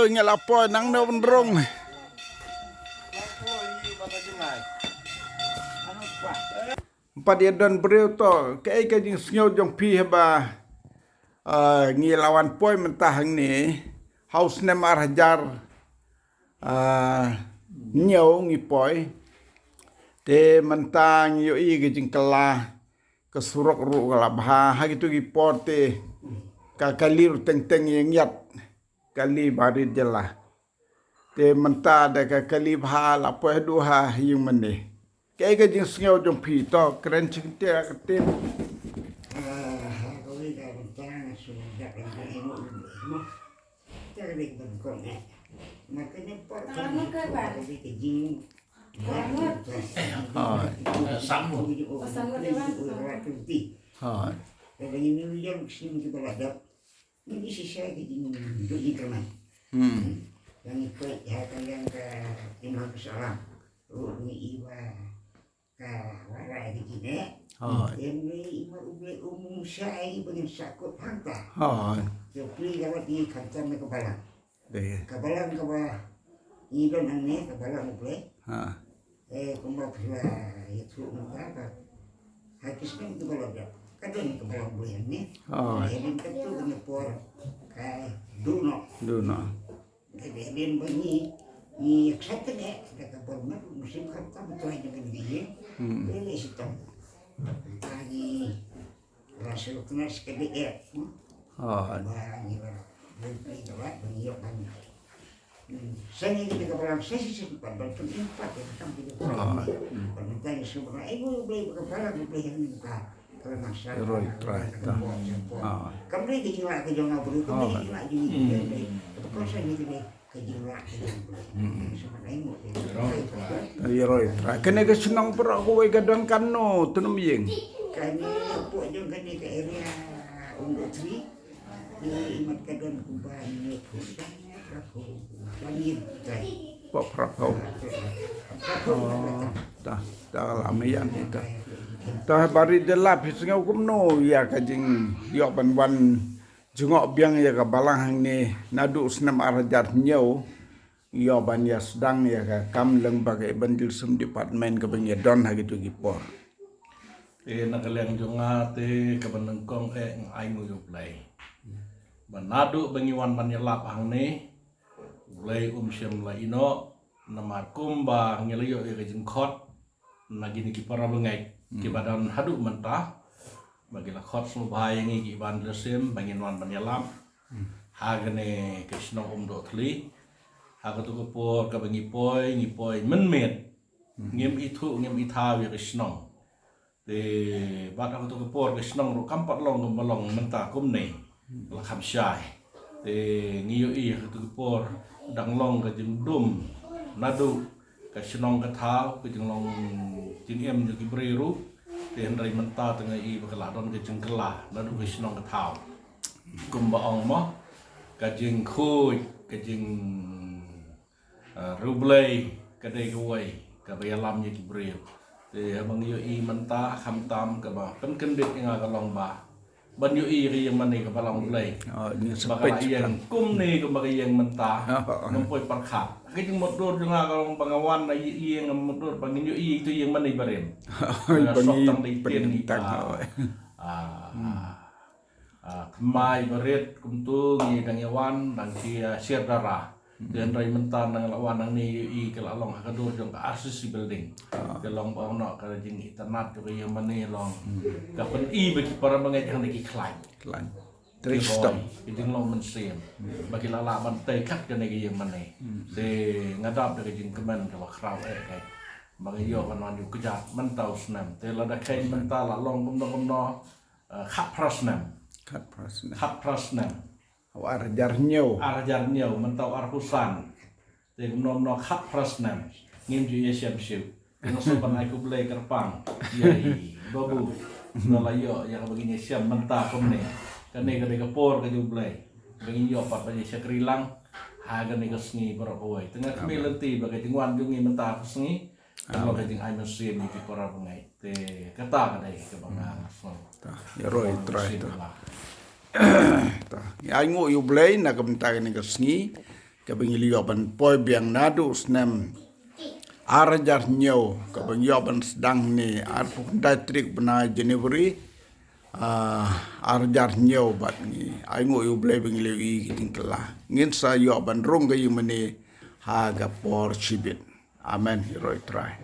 Ngelapo nang no bendrong. Empat dia don beriu to kai ka jing snyo jong pi haba ngilawan poi mentah ni haus ne mar hajar nyau ngi poi te mentang yo i ka jing kala ke surok ru kala bah ha gitu gi porte ka kalir teng teng yang yat kali bari jelah te mentah da ka kali bah la poi duha yung mene cái jing snyo jong pi to keren ching te ka tin yang ikut yang ke imam kesalam ni iwa ka warai di sini ini imam umum syai dengan sakut hanta jadi kalau di kantor ke balang ke bawah ini don aneh ke balang boleh kumau pula itu apa habisnya itu kalau ada kadang ke balang boleh ni jadi itu kena por kai duno jadi bunyi ni eksatnya kata bermak musim kata betul dengan dia ini sistem lagi rasa kena sekali banyak beli dapat banyak banyak saya ini kepada saya sih sempat bantu empat yang sampai itu permintaan semua ibu beli kepala beli yang muka karena saya kami di jiwa kejongan beri kami di jiwa jadi proses ini kejiwa Roi, kena ke senang per aku wei kadang kano tunum yeng. Kami puak jong kami ke area untuk tri di imat kadang kuban ni pusat aku langit kai. Pok prapau. Dah lama yang itu. Dah bari delap singau kumno ya kajing yo ban jengok biang ya ka balang hang ni nadu senam arjar nyau yo ban ya sedang ya ka kam leng bagai bandil sem department ka bang don ha gitu gipor nakaleng jonga te ka banengkong ai mu yo play banadu bangiwan banyalap hang ni play syam la ino namar kumba ngelayo ya ka jengkot nagini ki para bengai ki badan hadu mentah bagi khot semua bahaya ni giban lesim bangin wan banyalam hagane krisna do thli hagatu ko por ka bangi poi ni poi menmet ngem itu ngem itha wi krisna te bat hagatu ko por krisna ro kampat long gom balong menta kum nei la kham shai te ngiyo i hagatu ko por dang long ka jim dum nadu ka shnong ka thau ka jing long jing em ju ki breru dan dari mentah tengah i berkeladon ke jengkelah lalu kesenong ke tau kumba ong mo kajing kuy kajing rublei kadai kuai kabayalam ye kibril te abang yo i mentah khamtam ka ba kan kendit nga kalong ba ban yo i ri yang mani ka balong blei ni sepet yang kum ni ka bagi yang mentah ngompoi parkha kajing motor nga kalong pangawan na i yang motor pangin yo i itu yang mani barem bangi penentang mai berit kumtu ngi dang yawan dang siar darah dan rai mentan dang lawan nang ni i kelalong hakadur jong ka RCC building kelong ba ono ka jing internet ko yang mani long ka pen i bagi para mangai yang diki klai Tristom jing long men sim bagi lala ban te kat ka ni yang mani de ngadap de jing kemen ka kraw kai bagi yo kan wan yu kejat mentau senam te lada kain mental long gumno khap prasnam arjar nyau mentau arhusan te gumno khap prasnam ngim ju yesiam siu no sopan aku blai kerpang yai babu Nalayo yang begini siam mentah komne. Kane kane kapor ka jublay. Begini yo pat pa siya krilang. Haga ni kasngi para kawai. Tengah kami lenti bagai tingwan jungi mentah kasngi. Kalau kating ay musim di para pengai. Te kata kadai ke bangang. Ya roy try to. Ai ngo yu blay na kamta ni kasngi. Kabing liyoban poi biang nadu snem. Arjar nyo kabing yoban sedang ni datrik bena Januari. Arjar nyo bat ni. Ai ngo yu blay bing liyo I tingkala. Ngin sa yoban rong kayo mani haga por chibit. Amen. Roy try.